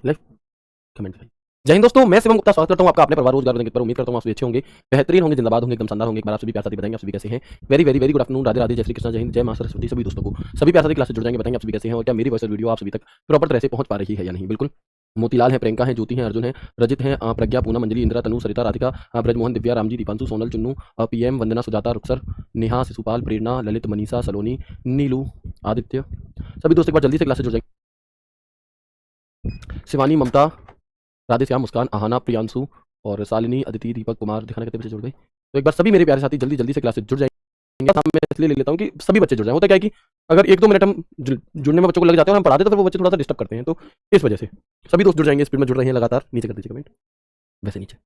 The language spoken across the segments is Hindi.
लाइक कमेंट भाई। जय हिंद दोस्तों, मैं शिवम गुप्ता स्वागत करता हूं आपका अपने परिवार रोजगार बदंगित पर। उम्मीद करता हूं आप सभी अच्छे होंगे, बेहतरीन होंगे, जिंदाबाद होंगे, एकदम शानदार होंगे। एक बार आप सभी प्यार साथी बताएंगे आप सभी कैसे हैं। Very very very good afternoon, Radhe Radhe, जय श्री कृष्ण, जय हिंद, जय मां सरस्वती। सभी दोस्तों को सभी प्यार साथी क्लास से जुड़ जाएंगे, बताएंगे आप सभी कैसे हैं और क्या मेरी वॉइस वीडियो आप सभी तक प्रॉपर तरह से पहुंच पा रही है या नहीं। बिल्कुल मोतीलाल है, प्रियंका है, ज्योति है, अर्जुन है, रजित है, प्रज्ञा, पूनम, अंजलि, इंदिरा, तनु, सरिता, राधिका, ब्रजमोहन, दिव्या, रामजी, दीपांशु, सोनल, चुन्नू, पीएम, वंदना, सुजाता, रुखसर, नेहा, शिशुपाल, प्रेरणा, ललित, मनीषा, सलोनी, नीलू, आदित्य, सभी दोस्त एक बार जल्दी से क्लास से जुड़ जाएंगे। शिवानी, ममता, राधे श्याम, मुस्कान, आहाना, प्रियांशु और शालिनी, अदिति, दीपक, कुमार, दिखाने कितने बच्चे जुड़ गए। तो एक बार सभी मेरे प्यारे साथी जल्दी जल्दी से क्लास से जुड़ जाएंगे। मैं इसलिए ले लेता हूँ कि सभी बच्चे जुड़ जाए। होता क्या है कि अगर एक दो मिनट हम जुड़ने में बच्चों को लग जाते हैं और हम पढ़ाते तो वो बच्चे थोड़ा सा डिस्टर्ब करते हैं, तो इस वजह से सभी दोस्त जुड़ जाएंगे। स्पीड में जुड़ रहे हैं लगातार, नीचे कर दीजिए कमेंट, वैसे नीचे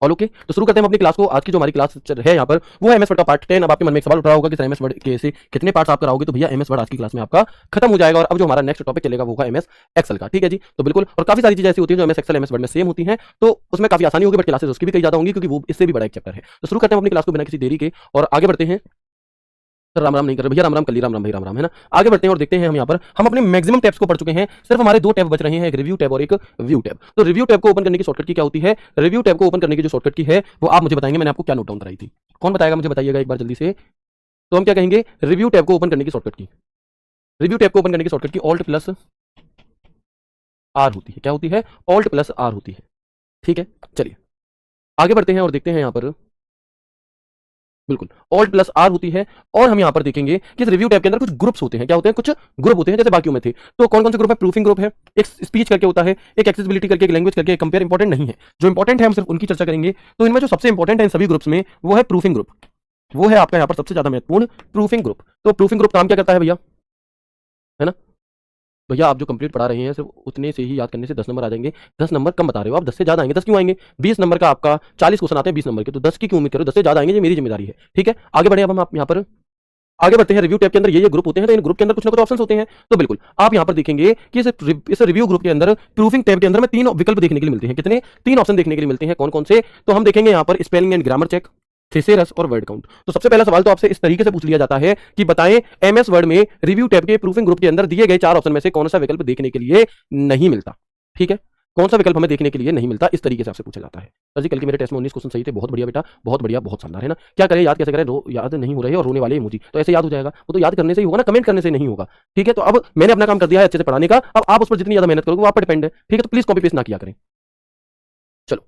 ऑल ओके। तो शुरू करते हैं हम अपनी क्लास को। आज की जो हमारी क्लास है यहाँ पर वो है एमएस वर्ड का पार्ट 10। अब आपके मन में एक सवाल उठ रहा होगा कि सर एमएस वर्ड के से कितने पार्ट्स आप कराओगे। तो भैया एमएस वर्ड आज की क्लास में आपका खत्म हो जाएगा और अब जो हमारा नेक्स्ट टॉपिक चलेगा वो होगा एमएस एक्सेल का। ठीक है जी, तो बिल्कुल। और काफी सारी चीजें ऐसी होती है जो एमएस एक्सेल एमएस वर्ड में सेम होती हैं, तो उसमें काफी आसानी होगी, बट क्लासेस उसकी भी कई ज्यादा होंगी क्योंकि वो इससे भी बड़ा एक चैप्टर है। तो शुरू करते हैं अपनी क्लास को बिना किसी देरी के और आगे बढ़ते हैं। सर राम राम नहीं कर रहे भैया, राम राम कली, राम राम भाई, राम राम है ना। आगे बढ़ते हैं और देखते हैं हम यहाँ पर हम अपने मैक्सिमम टैब्स को पढ़ चुके हैं। सिर्फ हमारे दो टैब बच रहे हैं, एक रिव्यू टैब और एक व्यू टैब। तो रिव्यू टैब को ओपन करने की शॉर्टकट की क्या होती है, रिव्यू टैब को ओपन करने की जो शॉर्टकट की है वो आप मुझे बताएंगे। मैंने आपको क्या नोट डाउन कराई थी, कौन बताएगा मुझे, बताइएगा एक बार जल्दी से। तो हम क्या कहेंगे, रिव्यू टैब को ओपन करने की शॉर्टकट की, रिव्यू टैब को ओपन करने की शॉर्टकट की ऑल्ट प्लस आर होती है। क्या होती है, ऑल्ट प्लस आर होती है। ठीक है, चलिए आगे बढ़ते हैं और देखते हैं यहाँ पर बिल्कुल ऑल्ट प्लस आर होती है। और हम यहां पर देखेंगे कि इस रिव्यू टैब के अंदर कुछ ग्रुप्स होते हैं। क्या होते हैं, कुछ ग्रुप होते हैं जैसे बाकियों में थे। तो कौन कौन से ग्रुप है, प्रूफिंग ग्रुप है, एक स्पीच करके होता है, एक एक्सेसिबिलिटी करके, एक लैंग्वेज करके, एक कंपेयर इंपॉर्टेंट नहीं है। जो इंपॉर्टेंट है हम सिर्फ उनकी चर्चा करेंगे। तो इनमें जो सबसे इंपॉर्टेंट है इन सभी ग्रुप्स में वो है प्रूफिंग ग्रुप। वो है आपका यहाँ पर सबसे ज्यादा महत्वपूर्ण प्रूफिंग ग्रुप। तो प्रूफिंग ग्रुप काम क्या करता है भैया, है ना। भैया आप जो कंप्लीट पढ़ा रहे हैं सिर्फ उतने से ही याद करने से 10 नंबर आ जाएंगे। 10 नंबर कम बता रहे हो आप, 10 से ज्यादा आएंगे। 10 क्यों आएंगे, 20 नंबर का आपका 40 क्वेश्चन आते हैं 20 नंबर के, तो 10 की क्यों उम्मीद करो, 10 से ज्यादा आएंगे, ये मेरी जिम्मेदारी है। ठीक है, आगे बढ़े। अब हम आप यहाँ पर आगे बढ़ते हैं। रिव्यू टैब के अंदर ये ग्रुप होते हैं, तो इन ग्रुप के अंदर कुछ ना कुछ ऑप्शंस होते हैं। तो बिल्कुल आप यहाँ पर देखेंगे कि इस रिव्यू ग्रुप के अंदर प्रूफिंग टैब के अंदर में 3 विकल्प देखने के लिए मिलते हैं। कितने, 3 ऑप्शन देखने के लिए मिलते हैं। कौन कौन से, तो हम देखेंगे यहाँ पर स्पेलिंग एंड ग्रामर चेक, थेसेरस और वर्ड काउंट। तो सबसे पहला सवाल तो आपसे इस तरीके से पूछ लिया जाता है कि बताएं एमएस वर्ड में रिव्यू टैब के प्रूफिंग ग्रुप के अंदर दिए गए 4 ऑप्शन में से कौन सा विकल्प देखने के लिए नहीं मिलता। ठीक है, कौन सा विकल्प हमें देखने के लिए नहीं मिलता, इस तरीके से आपसे पूछा जाता है। सर जी कल के मेरे टेस्ट में 19 क्वेश्चन सही थे, बहुत बढ़िया बेटा, बहुत बढ़िया, बहुत शानदार, है ना। क्या करें, याद कैसे करें, याद नहीं हो रहे और रोने वाले इमोजी, तो ऐसे याद हो जाएगा। वो तो याद करने से ही होगा ना, कमेंट करने से नहीं होगा। ठीक है, तो अब मैंने अपना काम कर दिया है अच्छे से पढ़ाने का, अब आप उस पर जितनी ज्यादा मेहनत करोगे वो आप पर डिपेंड है। ठीक है, तो प्लीज कॉपी पेस्ट ना किया करें। चलो,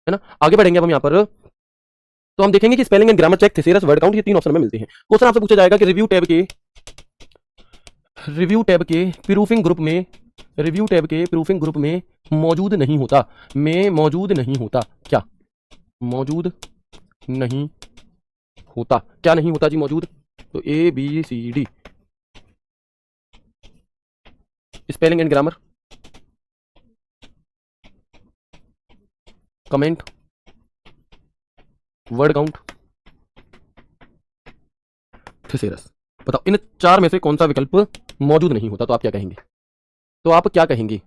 है ना, आगे बढ़ेंगे अब हम यहाँ पर। तो हम देखेंगे कि spelling and grammar check, thesaurus, word count, ये 3 ऑप्शन में मिलते हैं। क्वेश्चन आपसे पूछा जाएगा कि रिव्यू टैब के प्रूफिंग ग्रुप में, रिव्यू टैब के प्रूफिंग ग्रुप में मौजूद नहीं होता, में मौजूद नहीं होता, क्या मौजूद नहीं होता, क्या नहीं होता जी मौजूद। तो ABCD spelling and grammar, comment, word count, thesaurus. बताओ इन 4 में से कौन सा विकल्प मौजूद नहीं होता, तो आप क्या कहेंगे, तो आप क्या कहेंगे।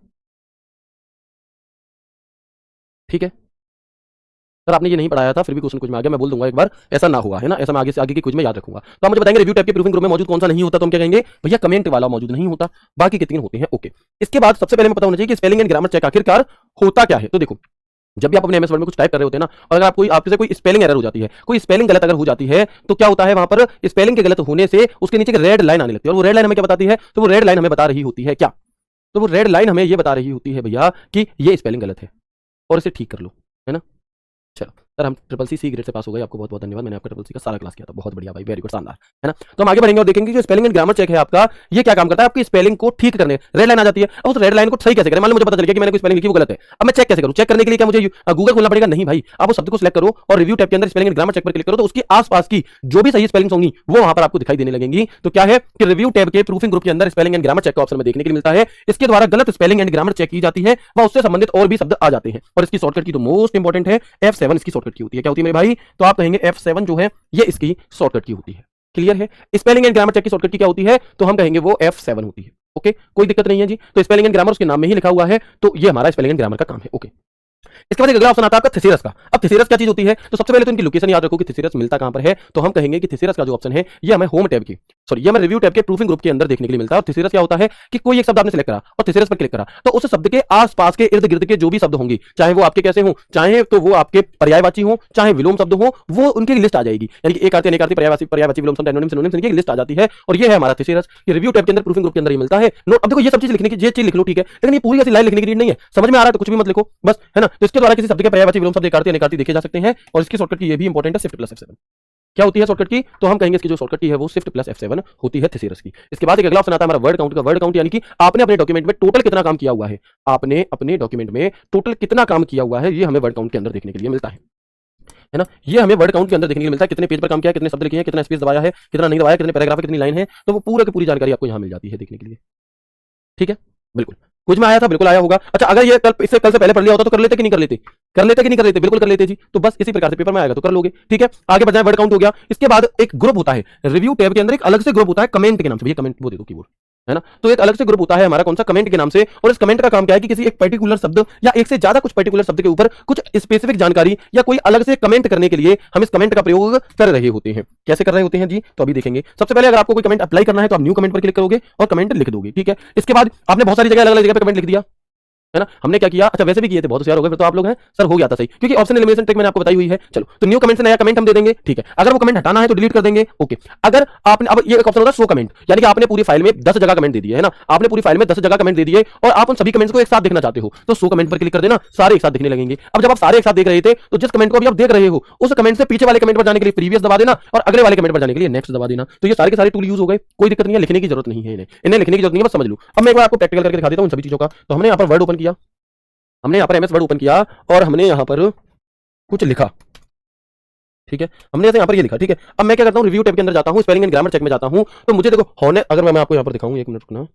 ठीक है सर, आपने ये नहीं पढ़ाया था फिर भी क्वेश्चन कुछ में आ गया, मैं बोल दूंगा एक बार, ऐसा ना हुआ, है ना, ऐसा मैं आगे से आगे की कुछ में याद रखूंगा। तो आप मुझे बताएंगे रिव्यू टैब के प्रूफिंग ग्रुप में मौजूद कौन सा नहीं होता, तो हम क्या कहेंगे भैया कमेंट वाला मौजूद नहीं होता, बाकी के 3 होते हैं। ओके, इसके बाद सबसे पहले हमें पता होना चाहिए कि स्पेलिंग एंड ग्रामर चेक आखिरकार होता क्या है। तो देखो, जब भी आप अपने एमएस वर्ड में कुछ टाइप कर रहे होते हैं ना, और अगर आपके से कोई स्पेलिंग एरर हो जाती है, कोई स्पेलिंग गलत अगर हो जाती है, तो क्या होता है वहां पर स्पेलिंग के गलत होने से उसके नीचे एक रेड लाइन आने लगती है। और वो रेड लाइन हमें क्या बताती है, तो वो रेड लाइन हमें बता रही होती है क्या, तो वो रेड लाइन हमें ये बता रही होती है भैया कि ये स्पेलिंग गलत है और इसे ठीक कर लो, है ना। चलो सर, हम CCC ग्रेड से पास हो गए, आपको बहुत बहुत धन्यवाद। मैंने आपका CCC का सारा क्लास किया था, बहुत बढ़िया भाई, वेरी गुड, शानदार, है ना। तो हम आगे बढ़ेंगे और देखेंगे जो स्पेलिंग एंड ग्रामर चेक है आपका, ये क्या काम करता है, आपकी स्पेलिंग को ठीक करने, रेड लाइन आ जाती है, अब उस रेड लाइन को सही कैसे करें। मान लो मुझे पता चल गया कि मैंने कोई स्पेलिंग लिखी वो गलत है, अब मैं चेक कैसे करूं, चेक करने के लिए क्या मुझे गूगल खोलना पड़ेगा, नहीं भाई, आप उस शब्द को सिलेक्ट करो और रिव्यू टैब के अंदर स्पेलिंग एंड ग्रामर चेक पर क्लिक करो, तो उसके आसपास की जो भी सही स्पेलिंग्स होंगी वो वहां पर आपको दिखाई देने लगेंगी। तो क्या है कि रिव्यू टैब के प्रूफिंग ग्रुप के अंदर स्पेलिंग एंड ग्रामर चेक का ऑप्शन में देखने के लिए मिलता है। इसके द्वारा गलत स्पेलिंग एंड ग्रामर चेक की जाती है व उससे संबंधित और भी शब्द आ जाते हैं। और इसकी शॉर्टकट की तो मोस्ट इंपॉर्टेंट है F7, इसकी शॉर्टकट की होती है। क्या होती है मेरे भाई, तो आप कहेंगे F7 जो है ये इसकी शॉर्टकट की होती है। क्लियर है, स्पेलिंग एंड ग्रामर चेक की शॉर्टकट की क्या होती है, तो हम कहेंगे वो F7 होती है। ओके, कोई दिक्कत नहीं है जी। तो स्पेलिंग एंड ग्रामर उसके नाम में ही लिखा हुआ है, तो ये हमारा स्पेलिंग एंड ग्रामर का काम है। ओके, इसके बाद एक अगला ऑप्शन आता है आपका थिसेरस का। अब थिसेरस क्या चीज होती है, तो सबसे पहले तो इनकी लोकेशन याद रखो कि थिसेरस मिलता कहां पर है। तो हम कहेंगे कि थिसेरस का जो ऑप्शन है ये हमें होम टैब की ये हमें रिव्यू टैब के प्रूफिंग ग्रुप के अंदर देखने के लिए मिलता है। और थिसेरस क्या होता है कि कोई एक शब्द आपने सेलेक्ट करा और थिसेरस पर क्लिक करा, तो उस शब्द के आसपास के इर्द गिर्द के जो भी शब्द होंगे, चाहे वो आपके कैसे हो, चाहे तो वो आपके पर्यायवाची हो, चाहे विलोम शब्द हो, वो उनकी लिस्ट आ जाएगी। यानी कि एक आर्ती, अनेक आर्ती, पर्यायवाची, विलोम शब्द, एंटोनिम, सिनोनिम की लिस्ट आ जाती है। और ये है हमारा थिसेरस, ये रिव्यू टैब के अंदर प्रूफिंग ग्रुप के अंदर ही मिलता है। नोट, अब देखो ये सब चीज लिखने की, ये चीज लिख लो ठीक है, लेकिन ये पूरी ऐसी लाइन लिखने की नीड नहीं है। समझ में आ रहा है तो कुछ भी मत लिखो बस, है ना। तो इसके द्वारा किसी शब्द के पर्यायवाची, विलोम शब्द, एक आर्ती, अनेक आर्ती देखे जा सकते हैं। और इसकी शॉर्टकट की ये भी इंपॉर्टेंट है, शिफ्ट प्लस F7। क्या होती है शॉर्टकट की, तो हम कहेंगे इसकी जो शॉर्टकट की है वो शिफ्ट प्लस F7 होती है थिसेरस की। इसके बाद एक अगला ऑप्शन आता है हमारा वर्ड काउंट का। वर्ड काउंट यानी कि आपने अपने डॉक्यूमेंट में टोटल कितना काम किया हुआ है, आपने अपने डॉक्यूमेंट में टोटल कितना काम किया हुआ है, ये हमें वर्ड काउंट के अंदर देखने के लिए मिलता है ना। ये हमें वर्ड काउंट के अंदर देखने के लिए मिलता है, कितने पेज पर काम किया है, कितने शब्द लिखे हैं, कितना स्पेस दबाया है, कितना नहीं दबाया, कितने पैराग्राफ, कितनी लाइन है, तो वो पूरा की पूरी जानकारी आपको यहाँ मिल जाती है देखने के लिए। ठीक है, बिल्कुल कुछ में आया था, बिल्कुल आया होगा। अच्छा, अगर ये इससे कल से पहले पढ़ लिया होता तो कर लेते कि नहीं कर लेते, कर लेते कि नहीं कर लेते, बिल्कुल कर लेते जी। तो बस इसी प्रकार से पेपर में आएगा तो कर लोगे। ठीक है, आगे बढ़ जाए, वर्ड काउंट हो गया। इसके बाद एक ग्रुप होता है रिव्यू टैब के अंदर, एक अलग से ग्रुप होता है कमेंट के नाम से। भैया कमेंट वो दे दो कीबोर्ड, है ना। तो एक अलग से ग्रुप होता है हमारा, कौन सा, कमेंट के नाम से। और इस कमेंट का काम क्या है कि किसी एक पर्टिकुलर शब्द या एक से ज्यादा कुछ पर्टिकुलर शब्द के ऊपर कुछ स्पेसिफिक जानकारी या कोई अलग से कमेंट करने के लिए हम इस कमेंट का प्रयोग कर रहे होते हैं। कैसे कर रहे होते हैं जी, तो अभी देखेंगे। सबसे पहले अगर आपको कोई कमेंट अप्लाई करना है तो आप न्यू कमेंट पर क्लिक करोगे और कमेंट लिख दोगे। ठीक है, इसके बाद आपने बहुत सारी जगह, अलग अलग जगह पर कमेंट लिख दिया, है ना। हमने क्या किया, अच्छा वैसे भी किए थे, बहुत होशियार हो गए फिर तो आप लोग हैं सर, हो गया था सही, क्योंकि ऑप्शन एलिमिनेशन ट्रिक मैंने आपको बताई हुई है। चलो, तो न्यू कमेंट से नया कमेंट हम दे देंगे। ठीक है, अगर वो कमेंट हटाना है तो डिलीट कर देंगे। ओके, अगर आपने, अब ये एक ऑप्शन होता है शो कमेंट, यानी कि आपने पूरी फाइल में 10 जगह कमेंट दे दिए, है ना। आपने पूरी फाइल में 10 जगह कमेंट दे दिए और आप उन सभी कमेंट्स को एक साथ देखना चाहते हो, तो शो कमेंट पर क्लिक कर देना, सारे एक साथ दिखने लगेंगे। अब जब आप सारे एक साथ देख रहे थे तो जिस कमेंट को अभी आप देख रहे हो उस कमेंट से पीछे वाले कमेंट पर जाने के लिए प्रीवियस दबा देना और अगले वाले कमेंट पर जाने के लिए नेक्स्ट दबा देना। तो ये सारे के सारे टूल यूज हो गए, कोई दिक्कत नहीं है, लिखने की जरूरत नहीं है, इन्हें लिखने की जरूरत नहीं है, बस समझ लो। अब मैं एक बार आपको प्रैक्टिकल करके दिखा देता हूं उन सभी चीजों का। तो हमने यहाँ पर वर्ड ओपन किया, हमने यहाँ पर एमएस वर्ड ओपन किया और हमने यहाँ पर कुछ लिखा। ठीक है, हमने यहाँ पर ये लिखा। ठीक है, अब मैं क्या करता हूँ, रिव्यू टैब के अंदर जाता हूँ, स्पेलिंग एंड ग्रामर चेक में जाता हूँ। तो मुझे देखो होने, अगर मैं आपको यहाँ पर दिखाऊँ, एक मिनट रुकना,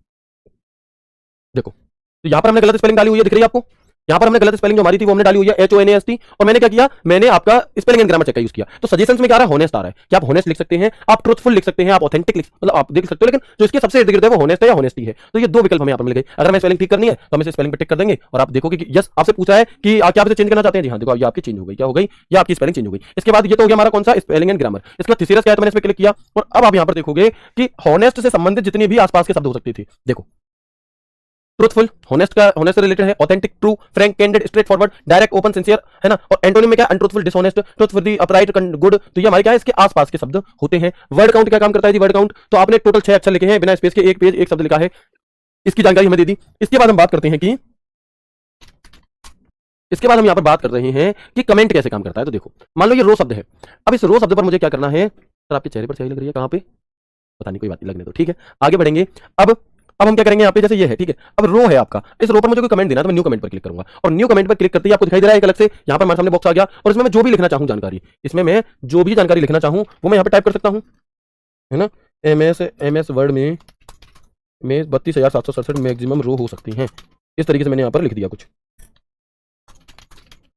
देखो तो यहाँ पर हमने गलत स्पेलिंग डाली हुई है, दिख रही है आपको। यहाँ पर हमने गलत स्पेलिंग जो हमारी थी वो हमने डाली हुई है HONEST। और मैंने क्या किया, मैंने आपका स्पेलिंग एंड ग्रामर चेक का यूज किया। तो सजेशंस में क्या आ रहा है, होनेस्ट आ रहा है। क्या आप होनेस्ट लिख सकते हैं, आप ट्रूथफुल लिख सकते हैं, आप ऑथेंटिक मतलब आप देख सकते हो, लेकिन जो इसके सबसे इर्द गिर्द है वो होनेस्ट है या होनेस्टी है। तो ये दो विकल्प हमें यहाँ पर मिल गए। अगर हमें स्पेलिंग ठीक करनी है तो हम इसे स्पेलिंग पर टिक कर देंगे और आप देखोगे कि यस, आपसे पूछा है कि क्या आप इसे चेंज करना चाहते हैं। जी हाँ, देखो ये आपकी चेंज हो गई, क्या हो गई, ये आपकी स्पेलिंग चेंज हो गई। इसके बाद ये तो हो गया हमारा कौन सा, स्पेलिंग एंड ग्रामर। इसके बाद थिसेरस क्या है, तो मैंने इस पर क्लिक किया और अब आप यहाँ पर देखोगे कि होनेस्ट से संबंधित जितनी भी आसपास के शब्द हो सकते थे, देखो ट्रूथफुल, होनेस्ट का, होनेस्ट से रिलेटेड है, authentic, true, Frank, candid, straight forward, direct, open, sincere, है ना। और एंटोनिम में क्या, अनट्रूथफुल, डिसऑनेस्ट, ट्रूथफुल, अपराइट, गुड। तो ये हमारे क्या है, इसके आसपास के शब्द होते हैं। वर्ड काउंट क्या काम करता है जी, वर्ड काउंट, तो आपने टोटल 6 अक्षर लिखे हैं बिना स्पेस के, एक पेज एक शब्द लिखा है, इसकी जानकारी हमें दे दी। इसके बाद हम बात करते हैं कि, इसके बाद हम यहाँ पर बात कर रहे हैं कि कमेंट कैसे काम करता है। तो देखो, मान लो ये रो शब्द है। अब इस रो शब्द पर मुझे क्या करना है, सर आपके चेहरे पर सही लग रही है, कहाँ पे पता नहीं, कोई बात नहीं, लगने दो। ठीक है, आगे बढ़ेंगे। अब हम क्या करेंगे, यहाँ पे जैसे ये है, ठीक है, अब रो है आपका, इस रो पर मुझे कोई कमेंट देना है तो मैं न्यू कमेंट पर क्लिक करूंगा और न्यू कमेंट पर क्लिक करते ही आपको दिखाई दे रहा है एक अलग से, यहाँ पर हमारे सामने बॉक्स आ गया और इसमें मैं जो भी लिखना चाहूँ जानकारी, इसमें मैं जो भी जानकारी लिखना चाहूँ वो मैं यहाँ पे टाइप कर सकता हूँ, है ना। एमएस वर्ड में 32,767 मैक्सिमम रो हो सकती हैं, इस तरीके से मैंने यहाँ पर लिख दिया कुछ।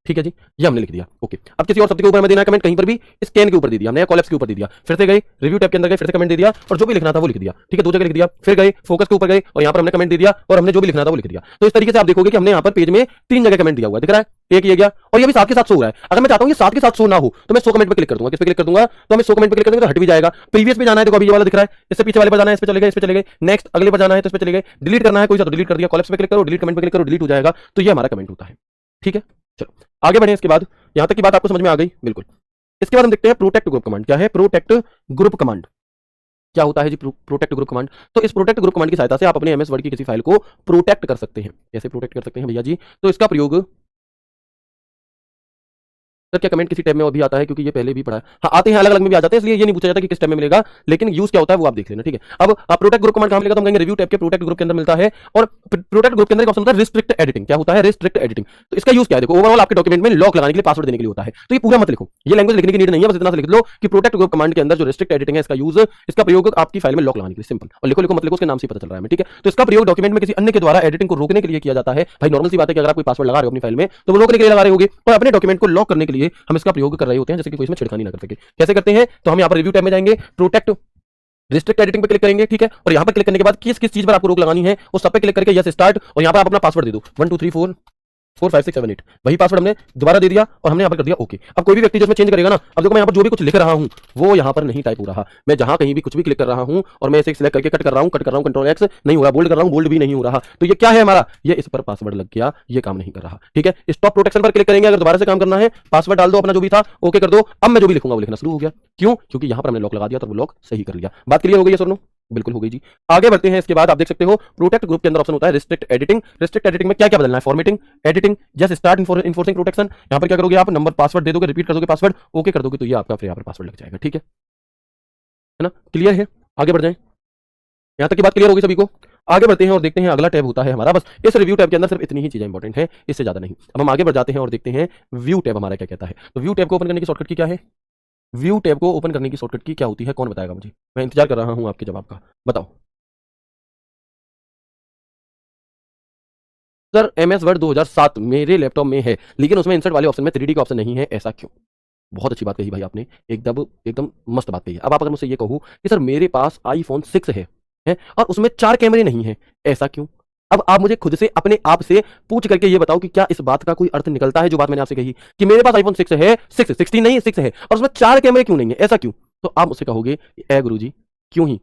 ठीक है जी, ये हमने लिख दिया। ओके, अब किसी और शब्द के ऊपर हमें देना है कमेंट, कहीं पर भी स्कैन के ऊपर दे दिया हमने, कॉलेप्स के ऊपर दे दिया, फिर से गए रिव्यू टैब के अंदर गए, फिर से कमेंट दे दिया और जो भी लिखना था वो लिख दिया। ठीक है, 2 जगह लिख दिया, फिर गए फोकस के ऊपर गए और यहाँ पर हमने कमेंट दे दिया और हमने जो भी लिखना था वो लिख दिया। तो इस तरीके से आप देखोगे कि हमने यहाँ पर पेज में 3 जगह कमेंट दिया हुआ है, दिख रहा है, एक ये गया और ये भी साथ के साथ शो हो रहा है। अगर मैं चाहता हूँ ये साथ के साथ शो ना हो तो मैं शो कमेंट पर क्लिक कर दूंगा, किस पे क्लिक कर दूंगा, तो हमें शो कमेंट पर क्लिक करेंगे तो हट भी जाएगा। प्रीवियस पे जाना है, देखो अभी ये वाला दिख रहा है, इससे पीछे वाले पर जाना है, इस पे चले गए, इस पे चले गए, नेक्स्ट अगले पर जाना है तो इस पे चले गए, डिलीट करना है कोई सा तो डिलीट कर दिया, कॉलेप्स पे क्लिक करो, डिलीट कमेंट पे क्लिक करो, डिलीट हो जाएगा। तो ये हमारा कमेंट होता है। ठीक है, चलो आगे बढ़े। इसके बाद यहां तक की बात आपको समझ में आ गई, बिल्कुल। इसके बाद हम देखते हैं प्रोटेक्ट ग्रुप कमांड। क्या है प्रोटेक्ट ग्रुप कमांड, क्या होता है जी प्रोटेक्ट ग्रुप कमांड। तो इस प्रोटेक्ट ग्रुप कमांड की सहायता से आप अपने एमएस वर्ड की किसी फाइल को प्रोटेक्ट कर सकते हैं। कैसे प्रोटेक्ट कर सकते हैं भैया जी, तो इसका प्रयोग, सर क्या कमेंट किसी टैब में भी आता है, क्योंकि ये पहले भी पढ़ा है, हाँ आते हैं, अलग अलग में भी आ जाते हैं, इसलिए ये नहीं पूछा जाता कि किस टैब में मिलेगा, लेकिन यूज क्या होता है वो आप देख लेना। ठीक है, अब प्रोटेक्ट ग्रुप कमांड कहां मिलेगा, तो हम कहेंगे रिव्यू टैब के प्रोटेक्ट ग्रुप के अंदर मिलता है। और प्रोटेक्ट ग्रुप के अंदर एक ऑप्शन होता है रिस्ट्रिक्ट एडिटिंग। क्या होता है रिस्ट्रिक्ट एडिटिंग, तो इसका यूज क्या है, देखो ओवरऑल आपके डॉक्यूमेंट में लॉक लगाने के लिए, पासवर्ड देने के लिए होता है। तो ये पूरा मत लिखो, ये लैंग्वेज लिखने की नीड नहीं है, बस इतना सा लिख लो कि प्रोटेक्ट ग्रुप कमांड के अंदर जो रिस्ट्रिक्ट एडिटिंग है इसका यूज, इसका प्रयोग आपकी फाइल में लॉक लगाने के लिए, सिंपल। और लिखो लिखो मत लिखो, उसके नाम से पता चल रहा है। ठीक है, तो इसका प्रयोग डॉक्यूमेंट में किसी अन्य के द्वारा एडिटिंग को रोकने के लिए किया जाता है। भाई नॉर्मल सी बात है कि अगर आप कोई पासवर्ड लगा रहे हो अपनी फाइल में तो वो रोकने के लिए लगा रहे होगे, और अपने डॉक्यूमेंट को लॉक करने के लिए हम इसका प्रयोग कर रहे होते हैं, जैसे कि कोई इसमें छिड़खानी ना कर सके। कैसे करते हैं, तो हम यहाँ पर रिव्यू टैब में जाएंगे, प्रोटेक्ट रिस्ट्रिक्ट एडिटिंग पे क्लिक करेंगे। ठीक है, और यहाँ पर क्लिक करने के बाद किस किस चीज पर आपको रोक लगानी है उस सब पे क्लिक करके यस स्टार्ट, और यहाँ पर आप अपना पासवर्ड दे दो 1 2 3 4 4 5 6 7 8 वही पासवर्ड हमने दोबारा दे दिया और हमने यहाँ पर कर दिया ओके। अब कोई भी व्यक्ति जो इसमें चेंज करेगा ना, अब देखो मैं यहाँ पर जो भी कुछ लिख रहा हूँ वो यहाँ पर नहीं टाइप हो रहा। मैं जहाँ कहीं भी कुछ भी क्लिक कर रहा हूँ और मैं इसे सिलेक्ट करके कट कर रहा हूँ, कंट्रोल एक्स नहीं हो रहा, बोल्ड कर रहा हूँ, बोल्ड भी नहीं हो रहा। तो ये क्या है हमारा, ये इस पर पासवर्ड लग गया, ये काम नहीं कर रहा। ठीक है, स्टॉप प्रोटेक्शन पर क्लिक करेंगे अगर दोबारा से काम करना है, पासवर्ड डाल दो अपना जो भी था, ओके कर दो। अब मैं जो भी लिखूंगा वो लिखना शुरू हो गया। क्यों? क्योंकि यहाँ पर हमने लॉक लगा दिया तो वो लॉक सही कर लिया। बात क्लियर हो गई है सर? बिल्कुल हो गई जी। आगे बढ़ते हैं। इसके बाद आप देख सकते हो प्रोटेक्ट ग्रुप के अंदर ऑप्शन होता है रिस्ट्रिक्ट एडिटिंग। रिस्ट्रिक्ट एडिटिंग में क्या क्या बदलना है, formatting, editing, just start enforcing protection. यहाँ पर क्या करोगे आप, नंबर पासवर्ड दे दोगे, रिपीट कर दोगे पासवर्ड, ओके कर दोगे तो ये आपका फिर यहाँ पर पासवर्ड लग जाएगा। ठीक है ना, क्लियर है? आगे बढ़ जाए, यहाँ तक की बात क्लियर होगी सभी को। आगे बढ़ते हैं और देखते हैं अगला टैब होता है हमारा, बस इस रिव्यू टैब के अंदर सिर्फ इतनी ही चीजें इंपॉर्टेंट है, इससे ज्यादा नहीं। अब हम आगे बढ़ जाते हैं और देखते हैं व्यू टैब हमारा क्या कहता है। तो व्यू टैब को ओपन करने की शॉर्टकट की क्या है, व्यू टैब को ओपन करने की शॉर्टकट की क्या होती है, कौन बताएगा मुझे? मैं इंतजार कर रहा हूं आपके जवाब का, बताओ सर। MS वर्ड 2007 मेरे लैपटॉप में है, लेकिन उसमें इंसर्ट वाले ऑप्शन में 3D का ऑप्शन नहीं है, ऐसा क्यों? बहुत अच्छी बात कही भाई आपने, एकदम एकदम मस्त बात कही है। अब आप अगर मुझसे ये कहो कि सर मेरे पास iPhone 6 है और उसमें 4 कैमरे नहीं है, ऐसा क्यों? अब आप मुझे खुद से अपने आप से पूछ करके ये बताओ कि क्या इस बात का कोई अर्थ निकलता है जो बात मैंने आपसे कही कि मेरे पास iPhone 6 है, 16 नहीं है, 6 है और उसमें 4 कैमरे क्यों नहीं है, ऐसा क्यों? तो आप मुझसे कहोगे ए गुरुजी क्यों ही,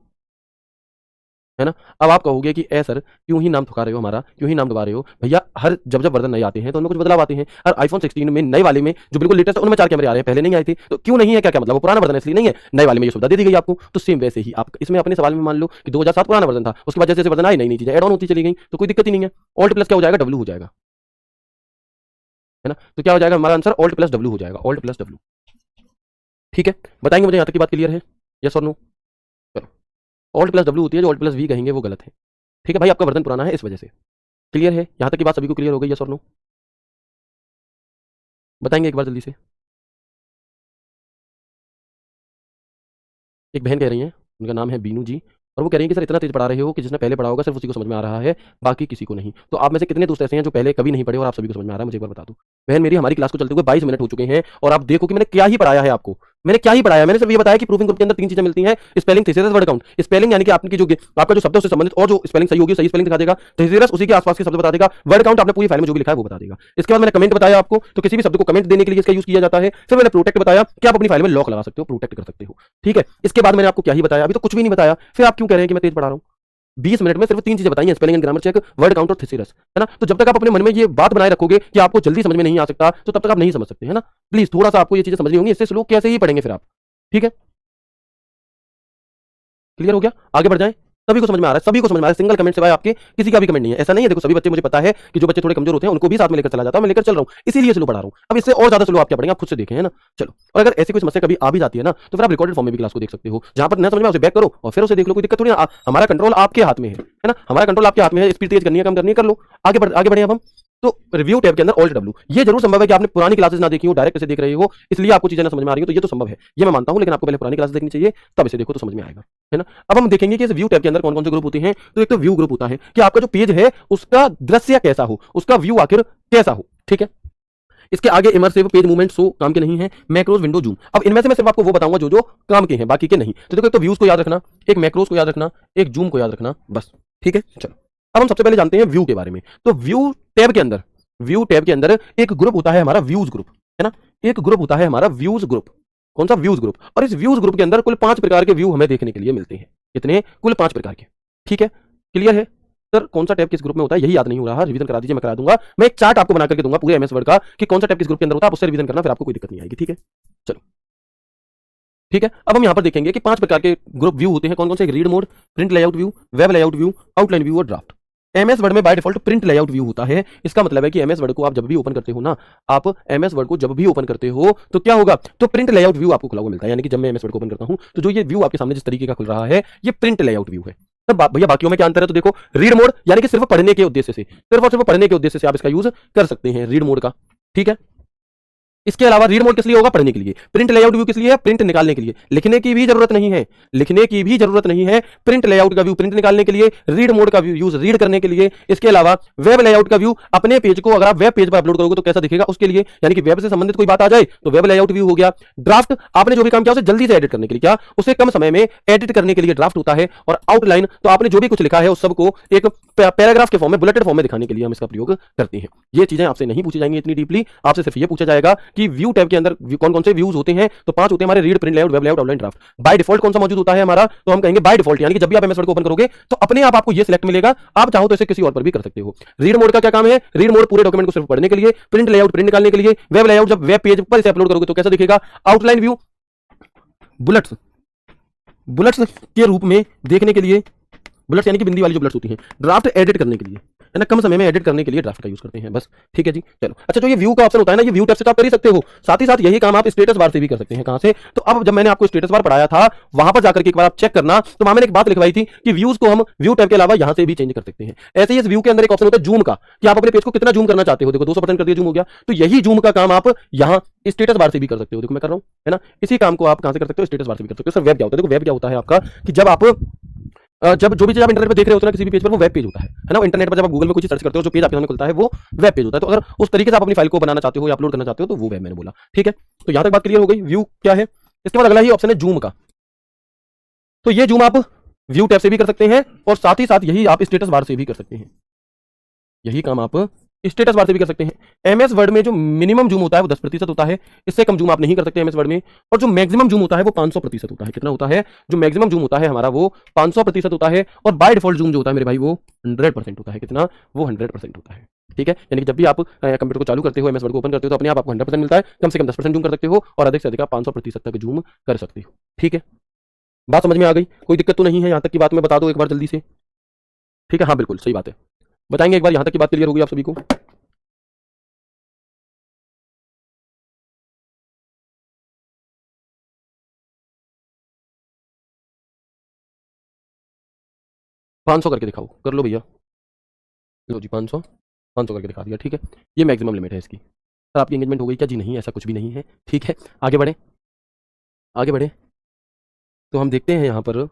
है ना? अब आप कहोगे कि ए सर क्यों ही नाम ठुका रहे हो हमारा, क्यों ही नाम दबा रहे हो? भैया हर जब वर्जन नए आते हैं तो उनमें कुछ बदलाव आते हैं और iPhone 16 में नए वाले में जो बिल्कुल लेटेस्ट है उनमें 4 कैमरे आ रहे हैं, पहले नहीं आए थे। तो क्यों नहीं है, क्या क्या मतलब, वो पुराना वर्जन है इसलिए नहीं है, नए वाले में ये सुविधा दे दी गई आपको। तो सेम वैसे ही आप इसमें अपने सवाल में मान लो कि 2007 पुराना वर्जन था, उसके बाद जैसे जैसे वर्जन आई नई नई चीजें एड ऑन होती चली गई, तो कोई दिक्कत ही नहीं है। ऑल्ट प्लस क्या हो जाएगा, डब्ल्यू हो जाएगा, है ना? तो क्या हो जाएगा हमारा आंसर, ऑल्ट प्लस डब्ल्यू हो जाएगा, ऑल्ट प्लस डब्ल्यू। ठीक है, बताएंगे मुझे यहाँ तक की बात क्लियर है, यस और नो? चलो, ऑल्ट प्लस डब्ल्यू होती है, जो ऑल्ट प्लस वी कहेंगे वो गलत है। ठीक है भाई, आपका वर्जन पुराना है इस वजह से। क्लियर है यहाँ तक की बात, सभी को क्लियर हो गई, यस और नो? बताएंगे एक बार जल्दी से। एक बहन कह रही हैं, उनका नाम है बीनू जी, और वो कह रही हैं कि सर इतना तेज पढ़ा रहे हो कि जिसने पहले पढ़ा होगा सिर्फ उसी को समझ में आ रहा है, बाकी किसी को नहीं। तो आप में से कितने दोस्त ऐसे हैं जो पहले कभी नहीं पढ़े और आप सभी को समझ में आ रहा है, मुझे एक बार बता दो। बहन मेरी, हमारी क्लास को चलते हुए 22 मिनट हो चुके हैं और आप देखो कि मैंने क्या ही पढ़ाया है आपको। मैंने क्या ही पढ़ाया, मैंने सिर्फ ये बताया कि प्रूफिंग ग्रुप के अंदर 3 चीजें मिलती हैं, spelling, thesis, word count. Spelling यानी कि आपकी जो आपका जो शब्द है उससे संबंधित और जो स्पेलिंग सही होगी सही स्पेलिंग दिखा देगा, थीसिस उसी के आसपास के शब्द बता देगा, वर्ड काउंट आपने पूरी फाइल में जो भी लिखा है वो बता देगा। इसके बाद मैंने कमेंट बताया आपको, तो किसी भी शब्द को कमेंट देने के लिए इसका यूज किया जाता है। फिर मैंने प्रोटेक्ट बताया कि आप अपनी फाइल में लॉक लगा सकते हो, प्रोटेक्ट कर सकते हो। ठीक है, इसके बाद मैंने आपको क्या ही बताया, अभी तो कुछ भी नहीं बताया, फिर आप क्यों कह रहे हैं कि मैं तेज पढ़ा रहा हूं? 20 मिनट में सिर्फ 3 चीजें बताई हैं, spelling and grammar check, word count और थीसिस, है ना? तो जब तक आप अपने मन में ये बात बनाए रखोगे कि आपको जल्दी समझ में नहीं आ सकता, तो तब तक आप नहीं समझ सकते, है ना? प्लीज थोड़ा सा आपको ये चीजें समझनी होंगी, इससे स्लो कैसे ही पढ़ेंगे फिर आप। ठीक है, क्लियर हो गया? आगे बढ़ जाएं। सभी को समझ में आ रहा है, सभी को समझ में आ रहा है, सिंगल कमेंट सिवाय आपके किसी का भी कमेंट नहीं है। ऐसा नहीं है, देखो सभी बच्चे, मुझे पता है कि जो बच्चे थोड़े कमजोर होते हैं उनको भी साथ में लेकर चला जाता हूं, मैं लेकर चल रहा हूं, इसीलिए स्लो पढ़ा रहा हूं। अब इससे और ज्यादा स्लो आप क्या पढ़ेंगे, आप खुद से देखें, है ना? चलो, और अगर ऐसी कोई समस्या कभी आ भी जाती है ना, तो फिर आप रिकॉर्डेड फॉर्म में भी क्लास को देख सकते हो, जहां पर न समझ में उसे बैक करो और फिर उसे देख लो, कोई दिक्कत थोड़ी ना। हमारा कंट्रोल आपके हाथ में है ना? हमारा कंट्रोल आपके हाथ में है, स्पीड तेज करनी है कम करनी है, कर लो। आगे बढ़े अब हम। तो रिव्यू टैब के अंदर ऑल्ट डब्ल्यू, ये जरूर संभव है कि आपने पुरानी क्लासेस ना देखी हो, डायरेक्ट इसे देख रहे हो, इसलिए आपको चीजें ना समझ में आ रही हो, तो ये तो संभव है, ये मैं मानता हूं, लेकिन आपको पहले पुरानी क्लासेस देखनी चाहिए, तब इसे देखो तो समझ में आएगा, है ना? अब हम देखेंगे कि इस व्यू टैब के अंदर कौन कौन से ग्रुप होते हैं। तो एक तो व्यू ग्रुप होता है कि आपका जो पेज है उसका दृश्य कैसा हो, उसका व्यू आखिर कैसा हो। ठीक है, इसके आगे इमर्सिव, पेज मूवमेंट, शो काम के नहीं है, मैक्रोज, विंडो, जूम। अब इनमें से मैं सिर्फ आपको वो बताऊंगा जो जो काम के हैं, बाकी के नहीं। तो देखो, एक तो व्यूज को याद रखना, एक मैक्रोज को याद रखना, एक जूम को याद रखना, बस। ठीक है, चलो अब हम सबसे पहले जानते हैं व्यू के बारे में। तो व्यू टैब के अंदर, व्यू टैब के अंदर एक ग्रुप होता है हमारा व्यूज ग्रुप, है ना? एक ग्रुप होता है हमारा व्यूज ग्रुप। कौन सा? Views group. और इस व्यूज ग्रुप के अंदर कुल 5 प्रकार के व्यू हमें देखने के लिए मिलते हैं। कितने? कुल 5 प्रकार के। ठीक है, क्लियर है? सर कौन सा टैब किस ग्रुप में होता है यही याद नहीं हो रहा, रिवीजन करा दीजिए, मैं करा दूंगा। मैं एक चार्ट आपको बना करके दूंगा पूरे MS वर्ड का कि कौन सा टैब किस ग्रुप के अंदर होता है, आप उससे रिवीजन करना, फिर आपको कोई दिक्कत नहीं आएगी। ठीक है, चलो ठीक है। अब हम यहां पर देखेंगे कि 5 प्रकार के ग्रुप व्यू होते हैं, कौन कौन से? Read mode, print layout view, web layout view, outline view और ड्राफ्ट। MS वर्ड में by default print layout view होता है। इसका मतलब है कि MS वर्ड को आप जब भी ओपन करते हो ना, आप MS वर्ड को जब भी ओपन करते हो तो क्या होगा, तो प्रिंट लेआउट व्यू आपको खुला हुआ मिलता है। यानी कि जब मैं MS वर्ड को ओपन करता हूं तो जो ये व्यू आपके सामने जिस तरीके का खुल रहा है, ये प्रिंट लेआउट व्यू है। तब भैया बाकियों में क्या अंतर है? तो देखो, रीड मोड यानी कि सिर्फ पढ़ने के उद्देश्य से, सिर्फ और सिर्फ पढ़ने के उद्देश्य से आप इसका यूज कर सकते हैं, रीड मोड का। ठीक है, इसके अलावा रीड मोड किस लिए होगा? पढ़ने के लिए। प्रिंट लेआउट व्यू किस लिए है? प्रिंट निकालने के लिए। लिखने की भी जरूरत नहीं है, लिखने की भी जरूरत नहीं है। प्रिंट लेआउट का व्यू प्रिंट निकालने के लिए, रीड मोड का व्यू यूज रीड करने के लिए। इसके अलावा वेब लेआउट का व्यू अपने पेज को अगर आप वेब पेज पर अपलोड करोगे तो कैसा दिखेगा उसके लिए, यानी कि वेब से संबंधित कोई बात आ जाए तो वेब लेआउट व्यू हो गया। ड्राफ्ट, आपने जो भी काम किया उसे जल्दी से एडिट करने के लिए, क्या उसे कम समय में एडिट करने के लिए ड्राफ्ट होता है। और आउटलाइन, तो आपने जो भी कुछ लिखा है उस सबको एक पैराग्राफ के फॉर्म में, बुलेटेड फॉर्म में दिखाने के लिए हम इसका प्रयोग करते हैं। ये चीजें आपसे नहीं पूछी जाएंगी इतनी डीपली, आपसे सिर्फ ये पूछा जाएगा कि व्यू टैब के अंदर कौन कौन से व्यूज होते हैं। तो 5 होते हैं हमारे, read, print layout, web layout, outline, draft. By default कौन सा मौजूद होता है हमारा? तो हम कहेंगे बाय डिफॉल्ट, यानी कि जब भी आप एमएस वर्ड को ओपन करोगे तो अपने आप आपको ये सिलेक्ट मिलेगा। आप चाहो तो इसे किसी और पर भी कर सकते हो। रीड मोड का क्या काम है? रीड मोड पूरे डॉक्यूमेंट को सिर्फ पढ़ने के लिए, प्रिंट लेआउट प्रिंट निकालने के लिए, वेब लेआउट जब वेब पेज पर इसे अपलोड करोगे तो कैसा दिखेगा, आउटलाइन व्यू बुलेट्स, बुलेट्स के रूप में देखने के लिए, बुलेट्स यानी कि बिंदी वाली जो बुलेट्स होती हैं, ड्राफ्ट एडिट करने के लिए, है ना, कम समय में एडिट करने के लिए ड्राफ्ट का यूज करते हैं बस। ठीक है जी, चलो। अच्छा, जो ये व्यू का ऑप्शन होता है ना, ये व्यू टैब से तो आप कर ही सकते हो, साथ ही साथ यही काम आप स्टेटस बार से भी कर सकते हैं। कहां से? तो अब जब मैंने आपको स्टेटस बार पढ़ाया था वहां पर जाकर के एक बार आप चेक करना, तो वहां मैंने एक बात लिखवाई थी कि व्यूज को हम व्यू टैब के अलावा यहां से भी चेंज कर सकते हैं। ऐसे ही इस व्यू के अंदर एक ऑप्शन होता है जूम का, कि आप अपने पेज को कितना जूम करना चाहते हो। देखो 200% कर दिया, जूम हो गया। तो यही जूम का काम आप यहाँ स्टेटस बार से भी कर सकते हो। देखो मैं कर रहा हूं, है ना, इसी काम को आप कहां से कर सकते हो? स्टेटस बार से भी कर सकते हो। सर वेब क्या होता है? देखो वेब क्या होता है आपका, कि जब आप जब जो भी चीज आप इंटरनेट पर देख रहे होते हैं ना किसी भी पेज पर, वो वेब पेज होता है ना। इंटरनेट पर जब आप गूगल में कुछ सर्च करते हो जो पेज आपके सामने खुलता है वो वेब पेज होता है। तो अगर उस तरीके से आप अपनी फाइल को बनाना चाहते हो या अपलोड करना चाहते हो तो वो वेब मैंने बोला। ठीक है, तो यहां तक बात क्लियर हो गई। व्यू क्या है? इसके बाद अगला ही ऑप्शन है जूम का। तो ये जूम आप व्यू टैब से भी कर सकते हैं और साथ ही साथ यही आप स्टेटस बार से भी कर सकते हैं। यही काम आप स्टेटस बार से भी कर सकते हैं। एमएस वर्ड में जो मिनिमम जूम होता है वो 10% होता है, इससे कम जूम आप नहीं कर सकते एमएस वर्ड में। और जो मैक्सिमम जूम होता है वो 500% होता है। कितना होता है? जो मैक्सिमम जूम होता है हमारा वो 500% होता है। और बाय डिफॉल्ट जूम जो होता है मेरे भाई वो 100% होता है। कितना? वो 100% होता है। ठीक है, यानी कि जब भी आप कंप्यूटर को चालू करते हो, एमएस वर्ड को ओपन करते हो, तो अपने आप आपको 100% मिलता है। कम से कम 10% जूम कर सकते हो और अधिक से अधिक आप 500% तक जूम कर सकते हो। ठीक है, बात समझ में आ गई? कोई दिक्कत तो नहीं है? यहां तक की बात मैं बता दो एक बार जल्दी से। ठीक है, हाँ बिल्कुल सही बात है, बताएंगे एक बार। यहां तक की बात क्लियर होगी आप सभी को? 500 करके दिखाओ, कर लो भैया। लो जी 500, 500 करके दिखा दिया। ठीक है, ये मैक्सिमम लिमिट है इसकी। सर आपकी एंगेजमेंट हो गई क्या? जी नहीं, ऐसा कुछ भी नहीं है। ठीक है, आगे बढ़े, आगे बढ़े। तो हम देखते हैं यहाँ पर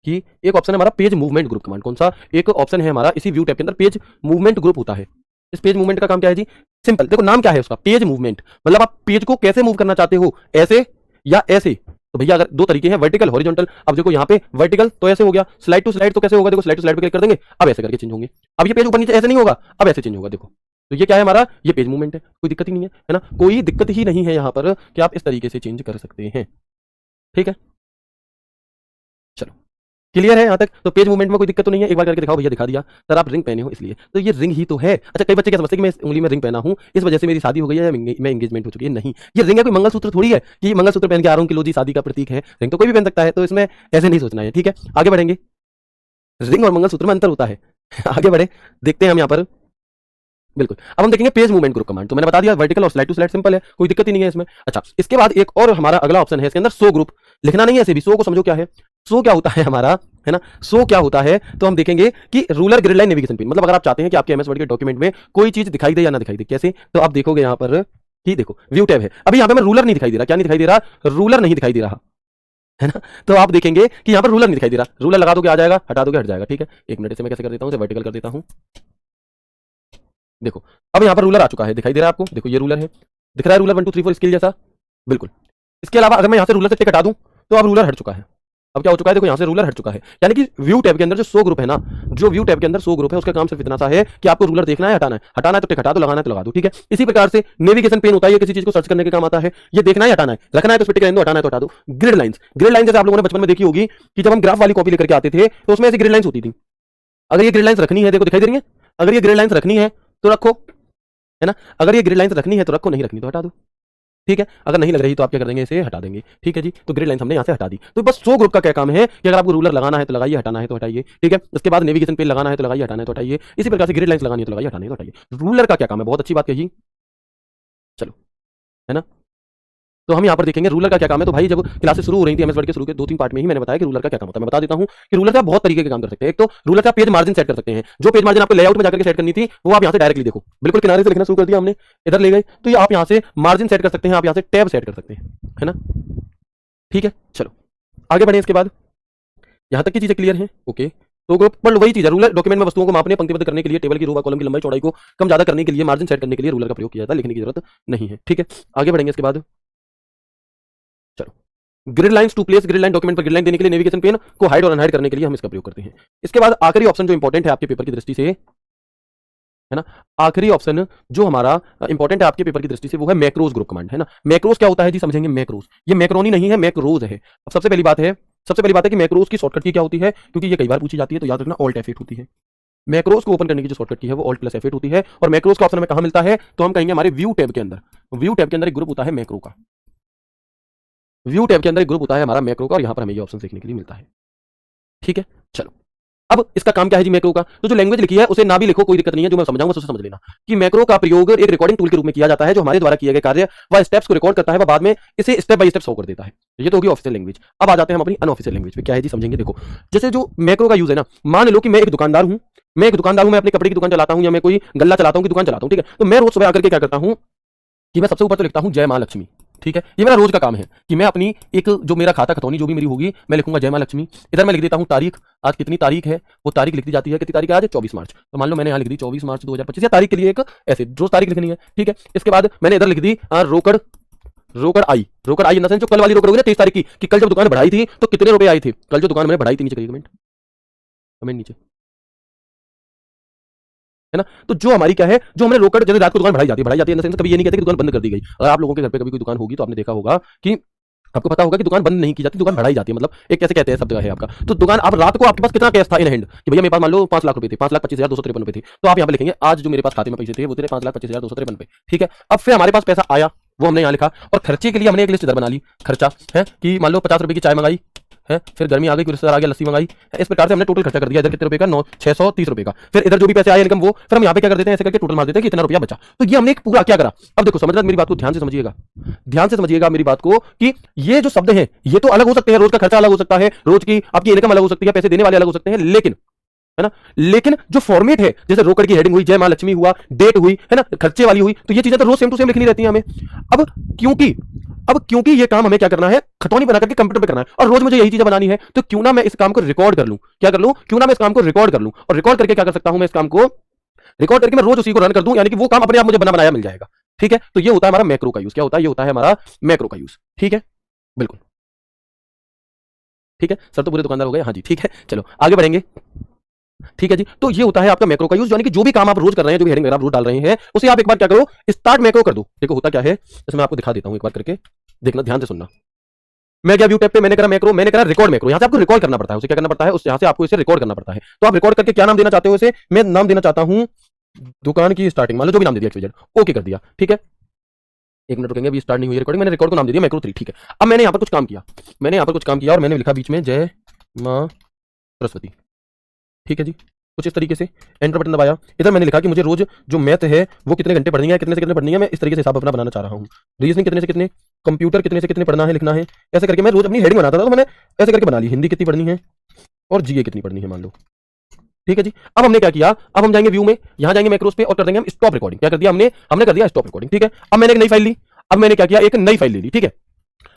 कि एक ऑप्शन है हमारा पेज मूवमेंट ग्रुप कमांड। कौन सा? एक ऑप्शन है हमारा इसी व्यू टैब के अंदर, पेज मूवमेंट ग्रुप होता है। इस पेज मूवमेंट का काम क्या है जी? सिंपल, देखो नाम क्या है उसका, पेज मूवमेंट। मतलब आप पेज को कैसे मूव करना चाहते हो, ऐसे या ऐसे। तो भैया अगर दो तरीके हैं, वर्टिकल हॉरिजॉन्टल। अब देखो यहाँ पे वर्टिकल तो ऐसे हो गया, स्लाइड टू स्लाइड तो कैसे होगा? देखो स्लाइड टू स्लाइड पे क्लिक कर देंगे, अब ऐसे करके चेंज होंगे। अब ये पेज ऊपर नीचे ऐसे नहीं होगा, अब ऐसे चेंज होगा। देखो, तो ये क्या है हमारा? ये पेज मूवमेंट है। कोई दिक्कत ही नहीं है ना, कोई दिक्कत ही नहीं है यहाँ पर कि आप इस तरीके से चेंज कर सकते हैं। ठीक है, चलो क्लियर है यहाँ तक? तो पेज मूवमेंट में कोई दिक्कत तो नहीं है? एक बार करके दिखाओ भैया। दिखा दिया सर, आप रिंग पहने हो इसलिए। तो ये रिंग ही तो है। अच्छा, कई बच्चे क्या समझते हैं कि मैं उंगली में रिंग पहना हूं इस वजह से मेरी शादी हो गई है या मैं एंगेजमेंट हो चुकी है। नहीं, ये रिंग है, कोई मंगलसूत्र थोड़ी है कि मंगलसूत्र पहन के आ रहा हूं कि लो जी शादी का प्रतीक है। रिंग तो कोई भी पहन सकता है, तो इसमें ऐसे नहीं सोचना है। ठीक है, आगे बढ़ेंगे। रिंग और मंगलसूत्र में अंतर होता है। आगे बढ़े, देखते हैं हम यहाँ पर। बिल्कुल, अब हम देखेंगे पेज मूवमेंट ग्रुप कमांड। तो मैंने बता दिया वर्टिकल और स्लाइड टू स्लाइड सिंपल है, कोई दिक्कत ही नहीं है इसमें। अच्छा, इसके बाद एक और हमारा अगला ऑप्शन है इसके अंदर, शो ग्रुप। लिखना नहीं है ऐसे भी, शो को समझो क्या है। शो क्या होता है हमारा, है ना, शो क्या होता है? तो हम देखेंगे कि ruler grid line navigation pin. मतलब अगर आप चाहते हैं कि आपके एमएस वर्ड के डॉक्यूमेंट में कोई चीज दिखाई दे या ना दिखाई दे, कैसे? तो आप देखोगे यहाँ पर कि देखो व्यू टैब है, अभी यहाँ पे मैं रूलर नहीं दिखाई दे रहा। क्या नहीं दिखाई दे रहा? रूलर नहीं दिखाई दे रहा, है ना। तो आप देखेंगे कि यहाँ पर रूलर नहीं दिखाई दे रहा। रूलर लगा दोगे आ जाएगा, हटा दोगे हट जाएगा। ठीक है, एक मिनट से मैं कैसे कर देता हूँ, वर्टिकल कर देता हूँ। देखो अब यहाँ पर रूलर आ चुका है, दिखाई दे रहा है आपको? देखो ये रूलर है, दिख रहा है रूलर 1 2 3 4 स्केल जैसा। बिल्कुल, इसके अलावा अगर मैं यहाँ से रूलर से टिक हटा दूं तो अब रूलर हट चुका है। अब क्या हो चुका है? देखो यहाँ से रूलर हट चुका है। यानी कि व्यू टैब के अंदर जो शो ग्रुप है ना, जो व्यू टैब के अंदर शो ग्रुप है उसका काम सिर्फ इतना सा है कि आपको रूलर देखना है, हटाना है। हटाना है तो टिक हटा दो, लगाना है तो लगा दो। ठीक है, इसी प्रकार से नेविगेशन पेन होता है, ये किसी चीज को सर्च करने के काम आता है। ये देखना है, हटाना है, रखना है तो टिक रहने दो, हटाना है तो हटा दो। ग्रिड लाइंस, ग्रिड लाइन जैसे आप लोगों ने बचपन में देखी होगी कि जब हम ग्राफ वाली कॉपी लेकर के आते थे तो उसमें ऐसी ग्रिड लाइंस होती थी। अगर ये ग्रिड लाइंस रखनी है, देखो दिखाई दे रही है, अगर ये ग्रिड लाइंस रखनी है तो रखो, है ना। अगर ये ग्रिड लाइंस रखनी है तो रखो, नहीं रखनी तो हटा दो। ठीक है, अगर नहीं लग रही तो आप क्या कर देंगे? इसे हटा देंगे। ठीक है जी, तो ग्रिड लाइंस हमने यहाँ से हटा दी। तो बस शो ग्रुप का क्या काम है कि अगर आपको रूलर लगाना है तो लगाइए, हटाना है तो हटाइए। ठीक है, उसके बाद नेविगेशन पेन लगाना है तो लगाइए, हटाना है तो हटाइए। इसी प्रकार से ग्रिड लाइंस लगानी है तो लगाइए, हटाना है तो हटाइए। रूलर का क्या काम है? बहुत अच्छी बात कही, चलो, है ना। तो हम यहाँ पर देखेंगे रूलर का क्या काम है। तो भाई जब क्लासेस शुरू हो रही थी एमएस वर्ड के शुरू के 2-3 पार्ट में ही मैंने बताया कि रूलर का क्या काम होता है। मैं बता देता हूँ कि रूलर का बहुत तरीके के काम कर सकते हैं। एक तो रूलर का पेज मार्जिन सेट कर सकते हैं। जो पेज मार्जिन आपको लेआउट में जाकर सेट करनी थी वो आप यहाँ से डायरेक्टली देखो, बिल्कुल किनारे से लिखना शुरू कर दिया हमने, इधर ले गए, तो ये आप यहाँ से मार्जिन सेट कर सकते हैं, आप यहाँ से टैब सेट कर सकते हैं, है ना। ठीक है, चलो आगे बढ़े। इसके बाद यहां तक की चीजें क्लियर हैं, ओके। तो पर वही चीज है, रूलर डॉक्यूमेंट में वस्तुओं को मापने, पंक्तिबद्ध करने के लिए, टेबल की रो व कॉलम की लंबाई चौड़ाई को कम ज्यादा करने के लिए, मार्जिन सेट करने के लिए रूलर का प्रयोग किया जाता है, लिखने की जरूरत नहीं है। ठीक है, आगे बढ़ेंगे। इसके बाद चलो grid lines to place grid line, document पर ग्रिड लाइन देने के लिए, नेविगेशन पेन को हाइड और अनहाइड करने के लिए हम इसका प्रयोग करते हैं। इसके बाद आखिरी ऑप्शन जो इंपॉर्टेंट है आपके पेपर की दृष्टि से, है ना, आखिरी ऑप्शन जो हमारा इंपॉर्टेंट है आपके पेपर की दृष्टि से वो है मैक्रोज ग्रुप कमांड, है ना। मैक्रोज क्या होता है जी, समझेंगे। मैक्रोज ये मैक्रोनी नहीं है, मैक्रोज है। अब सबसे पहली बात है कि मैक्रोज की शॉर्टकट की क्या होती है, क्योंकि ये कई बार पूछी जाती है, तो याद रखना ऑल्ट F8 होती है। मैक्रोज को ओपन करने की जो शॉर्टकट की है वो ऑल्ट प्लस F8 होती है। और मैक्रोज का ऑप्शन हमें कहां मिलता है, तो हम कहेंगे हमारे व्यू टैब के अंदर। व्यू टैब के अंदर एक ग्रुप होता है मैक्रो का, व्यू टैब के अंदर एक ग्रुप होता है हमारा मैक्रो का, और यहां पर हमें ये ऑप्शन देखने के लिए मिलता है। ठीक है, चलो अब इसका काम क्या है जी मैक्रो का। तो जो लैंग्वेज लिखी है उसे ना भी लिखो, कोई दिक्कत नहीं है, जो मैं समझाऊंगा उसे समझ लेना कि मैक्रो का प्रयोग एक रिकॉर्डिंग टूल के रूप में किया जाता है, जो हमारे द्वारा किए गए कार्य व स्टेप्स को रिकॉर्ड करता है, वह बाद में इसे स्टेप बाय स्टेप शो कर देता है। ये तो होगी ऑफिशियल लैंग्वेज। अब आ जाते हैं हम अपनी अनऑफिशियल लैंग्वेज पे। क्या है जी, समझेंगे। देखो जैसे जो मैक्रो का यूज है ना, मान लो कि मैं एक दुकानदार हूं, मैं अपने कपड़े की दुकान चलाता हूं, या मैं कोई गल्ला चलाता हूं, की दुकान चलाता हूं, ठीक है। तो मैं रोज सुबह आकर के क्या करता हूं कि मैं सबसे ऊपर तो लिखता हूं जय मां लक्ष्मी। ठीक है, ये मेरा रोज का काम है कि मैं अपनी एक जो मेरा खाता खतौनी जो भी मेरी होगी, मैं लिखूंगा जय मां लक्ष्मी। इधर मैं लिख देता हूं तारीख, आज कितनी तारीख है, वो तारीख लिख दी जाती है। कितनी तारीख है आज, 24 मार्च। तो मान लो मैंने यहाँ लिख दी 24 मार्च 2025, या तारीख के लिए एक ऐसे रोज तारीख लिखनी है। ठीक है, इसके बाद मैंने इधर लिख दी रोकड़ आई इन द सेंस जो कल वाली रोकड़ होगी ना 23 तारीख की, कि कल जब दुकान बढ़ाई थी तो कितने रुपए आए थे, कल जो दुकान मैंने बढ़ाई थी। नीचे कमेंट नीचे, है ना। तो जो हमारी क्या है, जो हमने रोकड़, जैसे रात को दुकान बढ़ाई जाती है इन द सेंस, कभी ये नहीं कहते कि दुकान बंद कर दी गई। अगर आप लोगों के घर पे कभी कोई दुकान होगी तो आपने देखा होगा कि आपको पता होगा कि दुकान बंद नहीं की जाती, दुकान बढ़ाई जाती है। मतलब एक कैसे कहते हैं शब्द है आपका। तो दुकान, आप रात को आपके पास कितना कैश था इन हैंड, कि भैया मेरे पास मान लो 5 लाख रुपए थे, 5,25,253 रुपए थे। तो आप यहाँ पे लिखेंगे आज जो मेरे पास खाते में पैसे थे वो थे 5,25,253 रुपए। ठीक है, अब फिर हमारे पास पैसा आया, वो हमने यहाँ लिखा, और खर्चे के लिए हमने एक लिस्ट इधर बना ली। खर्चा है कि मान लो 50 रुपए की चाय मंगाई है, फिर गर्मी आ गई, रिश्तेदार आ गया, लस्सी मंगाई है। इस प्रकार से हमने टोटल खर्चा कर दिया। इधर कितने रुपए का, 630 रुपए का। फिर इधर जो भी पैसे आए इनकम, वो फिर हम यहाँ पे क्या कर देते हैं, ऐसे करके टोटल मार देते हैं कि इतना रुपया बचा। तो ये हमने एक पूरा क्या करा। अब देखो समझना मेरी बात को, ध्यान से समझिएगा मेरी बात को, कि ये जो शब्द है ये तो अलग हो सकते हैं, रोज का खर्चा अलग हो सकता है, रोज की आपकी इनकम अलग हो सकती है, पैसे देने वाले अलग हो सकते हैं, लेकिन, है ना, लेकिन जो फॉर्मेट है, जैसे रोकड़ की हेडिंग हुई, जय मां लक्ष्मी हुआ, डेट हुई, है ना, खर्चे वाली हुई, तो ये चीजें तो रोज सेम टू सेम लिखनी रहती हैं हमें। अब क्योंकि ये काम हमें क्या करना है, खतौनी बना करके कंप्यूटर पे करना है, और रोज मुझे यही चीजें बनानी है, तो क्यों ना मैं इस काम को रिकॉर्ड कर लूं। क्या कर लूं, क्यों ना मैं इस काम को रिकॉर्ड कर लूं, और रिकॉर्ड करके क्या कर सकता हूं, मैं इस काम को रिकॉर्ड करके मैं रोज उसी को रन कर दूं, यानी कि वो काम अपने आप मुझे बना बनाया मिल जाएगा। ठीक है, तो ये होता है हमारा मैक्रो का यूज। क्या होता है, ये होता है हमारा मैक्रो का यूज। ठीक है, बिल्कुल ठीक है सर, तो पूरे दुकानदार हो गए। हाँ जी, ठीक है, चलो आगे बढ़ेंगे। ठीक है जी, तो ये होता है आपका मैक्रो का यूज, यानी कि जो भी काम आप रोज कर रहे हैं, जो भी हेडिंग आप रोज डाल रहे हैं, उसे आप एक बार क्या करो, स्टार्ट मैक्रो कर दो। देखो होता क्या है, जैसे मैं आपको दिखा देता हूं, एक बार करके देखना, ध्यान से सुनना। मैं क्या व्यू टैब पे मैंने करा मैक्रो, मैंने करा रिकॉर्ड मैक्रो। यहां से आपको रिकॉर्ड करना पड़ता है, उसे क्या करना पड़ता है, उस यहां से आपको इसे रिकॉर्ड करना पड़ता है। तो आप रिकॉर्ड करके क्या नाम देना चाहते हो इसे, मैं नाम देना चाहता हूं दुकान की स्टार्टिंग, मान लो जो भी नाम दे दिया, ओके कर दिया। ठीक है, एक मिनट रुकेंगे, अभी स्टार्ट नहीं हुई रिकॉर्डिंग, मैंने रिकॉर्ड को नाम दे दिया मैक्रो 3। ठीक है, अब मैंने यहाँ पर कुछ काम किया, और मैंने लिखा बीच में जय मां सरस्वती। ठीक है जी, कुछ इस तरीके से एंटर बटन दबाया। इधर मैंने लिखा कि मुझे रोज जो मैथ है वो कितने घंटे पढ़नी है, कितने से कितने पढ़नी है, मैं इस तरीके से हिसाब अपना बनाना चाह रहा हूँ। रीजनिंग कितने से कितने, कंप्यूटर कितने से कितने पढ़ना है, लिखना है। ऐसे करके मैं रोज अपनी हेडिंग बनाता था, तो मैंने ऐसे करके बना ली, हिंदी कितनी पढ़नी है और जीए कितनी पढ़नी है, मान लो। ठीक है जी, अब हमने क्या किया, अब हम जाएंगे व्यू में, यहां जाएंगे मैक्रोस पे, और कर देंगे हम स्टॉप रिकॉर्डिंग। क्या कर दिया हमने कर दिया स्टॉप रिकॉर्डिंग। ठीक है, अब मैंने एक नई फाइल ली, अब मैंने क्या किया, एक नई फाइल ले ली। ठीक है,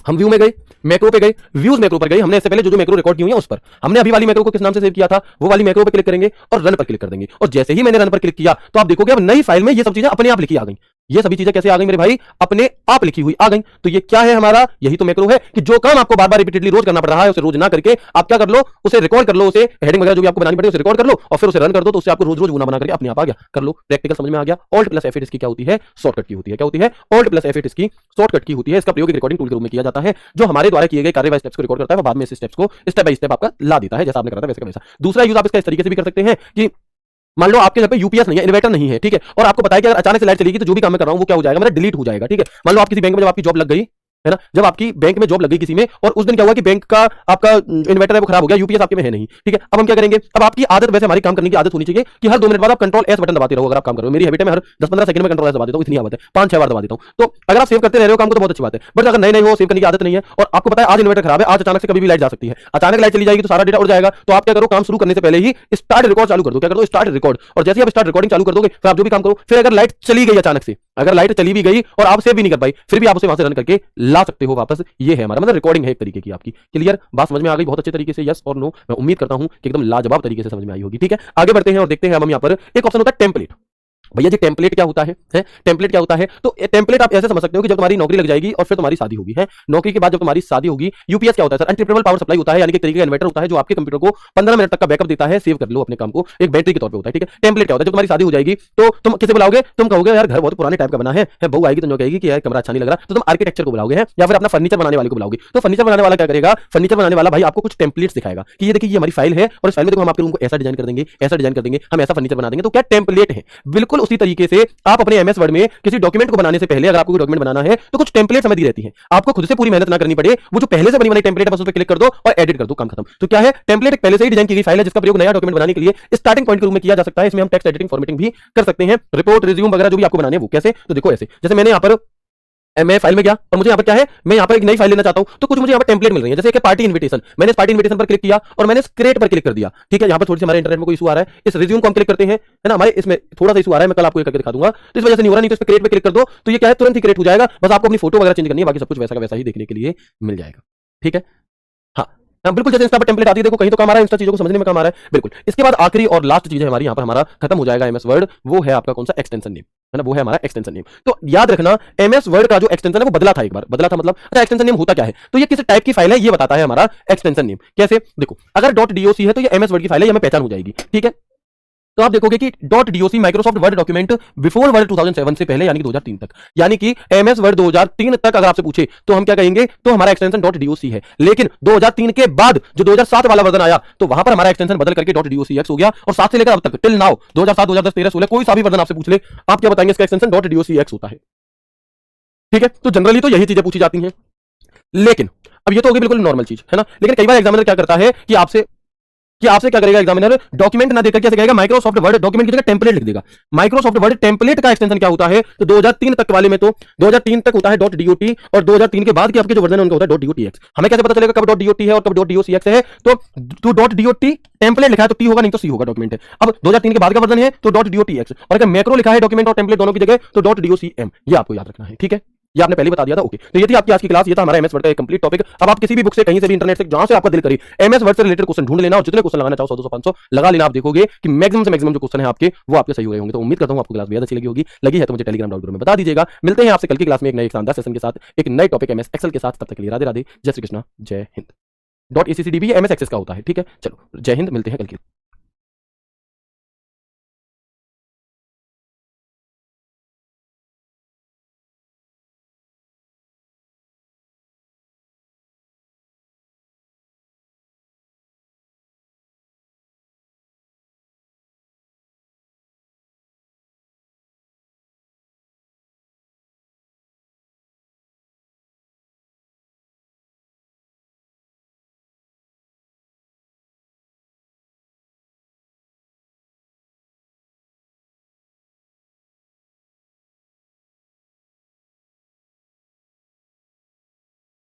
हम व्यू में गए, मैक्रो पे गए, व्यूज मैक्रो पर गए, हमने इससे पहले जो मैक्रो रिकॉर्ड की हुई है उस पर हमने अभी वाली मैक्रो को किस नाम से सेव किया था, वो वाली मैक्रो पे क्लिक करेंगे और रन पर क्लिक कर देंगे। और जैसे ही मैंने रन पर क्लिक किया तो आप देखोगे अब नई फाइल में ये सब चीजें अपने आप लिखी आ गई। ये सभी चीजें कैसे आ गई मेरे भाई, अपने आप लिखी हुई आ गई। तो ये क्या है हमारा, यही तो मैक्रो है, कि जो काम आपको बार बार रिपीटेडली रोज करना पड़ रहा है उसे रोज ना करके आप क्या कर लो, उसे रिकॉर्ड कर लो, उसे हेडिंग वगैरह जो भी आपको बनानी पड़े उसे रिकॉर्ड कर लो, और फिर उसे रन कर दो, तो उससे आपको रोज रोज गुना बना करके अपने आप आ गया। कर लो, प्रैक्टिकल समझ में आ गया। ऑल्ट प्लस F8 इसकी क्या होती है, शॉर्टकट की होती है। क्या होती है, ऑल्ट प्लस F8 इसकी शॉर्टकट की होती है। इसका प्रयोग एक रिकॉर्डिंग टूल के रूप में किया जाता है, जो हमारे द्वारा किए गए कार्य व स्टेप्स को रिकॉर्ड करता है, बाद में इस स्टेप्स को स्टेप बाय स्टेप आपका ला देता है, जैसा आपने करा था वैसे का वैसा। दूसरा यूज आप इसका इस तरीके से भी कर सकते हैं कि मान लो आपके घर पे यूपीएस नहीं है, इन्वर्टर नहीं है, ठीक है, और आपको पता है कि अगर अचानक से लाइट चलेगी तो जो भी काम मैं कर रहा हूं वो क्या हो जाएगा, मेरा डिलीट हो जाएगा। ठीक है, मान लो आप किसी बैंक में जब आपकी जॉब लग गई, है ना। जब आपकी बैंक में जॉब लग गई किसी में और उस दिन क्या हुआ कि बैंक का आपका इन्वर्टर है वो खराब हो गया, यूपीएस आपके में है नहीं, ठीक है। अब हम क्या करेंगे, अब आपकी आदत, वैसे हमारी काम करने की आदत होनी चाहिए कि हर 2 मिनट बाद आप कंट्रोल एस बटन दबाते रहो अगर आप काम कर रहे हो। मेरी हैबिट है, मैं हर 10-15 सेकंड में कंट्रोल एस दबा देता हूं, इतनी आदत है, 5-6 बार दबा देता हूं। तो अगर आप सेव करते रह रहे हो काम को तो बहुत अच्छी बात है, बट अगर नए हो, सेव करने की आदत नहीं है और आपको पता है आज इन्वर्टर खराब है, आज अचानक से कभी भी लाइट जा सकती है, अचानक लाइट चली जाएगी तो सारा डेटा उड़ जाएगा, तो आप क्या करो, काम शुरू करने से पहले ही स्टार्ट रिकॉर्ड चालू कर दो। क्या कर दो, स्टार्ट रिकॉर्ड, और जैसे ही आप स्टार्ट रिकॉर्डिंग चालू कर दोगे फिर आप जो भी काम करो, फिर अगर लाइट चली गई अचानक से, अगर लाइट चली भी गई और आप सेव भी नहीं कर पाई, फिर भी आप उसे वहां से रन करके ला सकते हो वापस। ये है हमारा मतलब रिकॉर्डिंग है एक तरीके की आपकी। क्लियर, बात समझ में आ गई बहुत अच्छे तरीके से, यस और नो। मैं उम्मीद करता हूं कि एकदम लाजवाब तरीके से समझ में आई होगी। ठीक है, आगे बढ़ते हैं और देखते हैं हम यहाँ पर एक ऑप्शन होता है टेम्पलेट। भैया जी टेम्पलेट क्या होता है टेम्पलेट क्या होता है, तो टेम्पलेट आप ऐसे समझ सकते हो कि जब तुम्हारी नौकरी लग जाएगी और फिर तुम्हारी शादी होगी, है नौकरी के बाद जब तुम्हारी शादी होगी, यूपीएस क्या होता है सर, अनट्रिपेबल पावर सप्लाई होता है, यानी कि एक तरीके का इन्वर्टर होता है जो आपके कंप्यूटर को 15 मिनट तक का बैकअप देता है, सेव कर लो अपने काम को, एक बैटरी के तौर पे होता है। ठीक है, टेम्पलेट क्या होता है, जब तुम्हारी शादी हो जाएगी तो तुम किसे बुलाओगे, तुम कहोगे यार घर बहुत पुराने टाइप का बना है, बहू आएगी तो कहेगी कि यार कमरा अच्छा नहीं लग रहा, तो तुम आर्किटेक्चर को बुलाओगे हैं या फिर अपना फर्नीचर बनाने वाले को बुलाओगे। तो फर्नीचर बनाने वाला क्या करेगा, फर्नीचर बनाने वाला भाई आपको कुछ टेम्पलेट्स दिखाएगा कि ये देखिए ये हमारी फाइल है और इस फाइल में देखो हम आपके रूम को ऐसा डिजाइन कर देंगे, ऐसा डिजाइन कर देंगे, हम ऐसा फर्नीचर बना देंगे। तो क्या टेम्पलेट है, बिल्कुल उसी तरीके से आप अपने एमएस वर्ड में किसी डॉक्यूमेंट को बनाने से पहले अगर आपको कोई डॉक्यूमेंट बनाना है तो कुछ टेम्पलेट हमें दी रहती है, आपको खुद से पूरी मेहनत ना करनी पड़े, वो जो पहले से बनी बनाई टेम्पलेट है बस उस पर क्लिक कर दो और एडिट कर दो, काम खत्म। तो क्या है, टेम्पलेट एक पहले से ही डिजाइन की गई फाइल है जिसका प्रयोग नया डॉक्यूमेंट बनाने के लिए स्टार्टिंग पॉइंट के रूप में किया जा सकता है। इसमें हम टेक्स्ट एडिटिंग फॉर्मेटिंग भी कर सकते हैं, रिपोर्ट रिज्यूम वगैरह जो भी आपको बनाने हैं वो कैसे, तो देखो ऐसे, जैसे मैंने यहाँ पर मैं फाइल में गया और मुझे यहाँ पर क्या है, मैं यहाँ पर एक नई फाइल लेना चाहता हूं, तो कुछ मुझे यहाँ पर टेम्पलेट मिल रही है, जैसे कि पार्टी इनविटेशन, मैंने इस पार्टी इनविटेशन पर क्लिक किया और मैंने क्रिएट पर क्लिक कर दिया। ठीक है, यहाँ पर थोड़ी सी हमारे इंटरनेट में कोई इशू आ रहा है, इस रिज्यूम को हम क्लिक करते हैं, है ना, हमारे इसमें थोड़ा सा इशू आ रहा है, मैं कल आपको करके दिखा दूंगा, तो इस वजह से नहीं हो रहा, नहीं तो इस पर क्रिएट पे क्लिक कर दो तो ये क्या है तुरंत ही क्रिएट हो जाएगा, बस आपको अपनी फोटो वगैरह चेंज करनी है, बाकी सब कुछ वैसा का वैसा ही देखने के लिए मिल जाएगा। ठीक है, हाँ बिल्कुल, जैसे इंस्टा पर टेम्पलेट आती है, देखो कहीं तो काम आ रहा है, इंस्टा चीजों को समझने में काम आ रहा है, बिल्कुल। इसके बाद आखिरी और लास्ट चीज है हमारी, यहाँ पर हमारा खत्म हो जाएगा एमएस वर्ड, वो है आपका कौन सा, एक्सटेंशन नेम, है ना, वो है हमारा एक्सटेंशन नेम। तो याद रखना एमएस वर्ड का जो एक्सटेंशन है वो बदला था, एक बार बदला था, मतलब अच्छा एक्सटेंशन नेम होता क्या है, तो ये किस टाइप की फाइल है ये बताता है हमारा एक्सटेंशन नेम। कैसे, देखो अगर .doc है तो ये एमएस वर्ड की फाइल है, ये हमें पहचान हो जाएगी। ठीक है, तो आप देखोगे कि .doc Microsoft word document before word 2007 से पहले, यानी कि 2003 तक, यानी कि एमएस वर्ड 2003 तक अगर आपसे पूछे तो हम क्या कहेंगे, तो हमारा एक्सटेंशन .doc है। लेकिन 2003 के बाद जो 2007 वाला वर्जन आया तो वहां पर हमारा एक्सटेंशन बदल करके .docx हो गया, और 7 से लेकर अब तक टिल नाउ 2007 2010 13 16 कोई सा भी वर्जन आपसे पूछ ले, आप क्या बताएंगे, इसका एक्सटेंशन .docx होता है। ठीक है, तो जनरली तो यही चीजें पूछी जाती हैं, लेकिन अब ये तो होगी बिल्कुल नॉर्मल चीज, है ना। लेकिन कई बार एग्जामिनर क्या करता है कि आपसे क्या करेगा, एग्जामिनर डॉक्यूमेंट ना देकर कैसे कहेगा, माइक्रोसॉफ्ट वर्ड डॉक्यूमेंट की जगह टेम्पलेट लिख देगा। माइक्रोसॉफ्ट वर्ड टेम्पलेट का एक्सटेंशन क्या होता है, तो 2003 तक वाले में तो 2003 तक होता है .dot और 2003 के बाद के आपके जो वर्जन है उनका होता है .docx। हमें कैसे पता चलेगा कब .dot है और कब .docx है, तो .dot टेम्पलेट लिखा है तो टी होगा, नहीं तो सी होगा, डॉक्यूमेंट है। अब 2003 के बाद का वर्जन है तो .docx, और अगर मैक्रो लिखा है डॉक्यूमेंट और टेम्पलेट दोनों की जगह तो .docm, ये आपको याद रखना है। ठीक है, ये आपने पहले बता दिया था, ओके। तो ये थी आपकी आज की क्लास, ये था हमारा एमएस वर्ड का एक कंप्लीट टॉपिक। अब आप किसी भी बुक से, कहीं से भी, इंटरनेट से, जहां से आपका दिल करे, एमएस वर्ड से रिलेटेड क्वेश्चन ढूंढ लेना और जितने क्वेश्चन लगाना चाहो 100 200 500 लगा लेना, आप देखोगे कि मैक्सिमम से मैक्सिमम जो क्वेश्चन है आपके वो आपके सही हो रहे होंगे। तो उम्मीद करता हूं आपको क्लास बेहद अच्छी लगी होगी, लगी है तो मुझे टेलीग्राम डॉट में बता दीजिएगा। मिलते हैं आपसे कल की क्लास में एक नए शानदार सेशन के साथ, एक नए टॉपिक एमएस एक्सेल के साथ। तब तक के लिए राधे राधे, जय श्री कृष्णा, जय हिंद। .accd भी एमएस एक्सेस का होता है। ठीक है, चलो जय हिंद, मिलते हैं कल की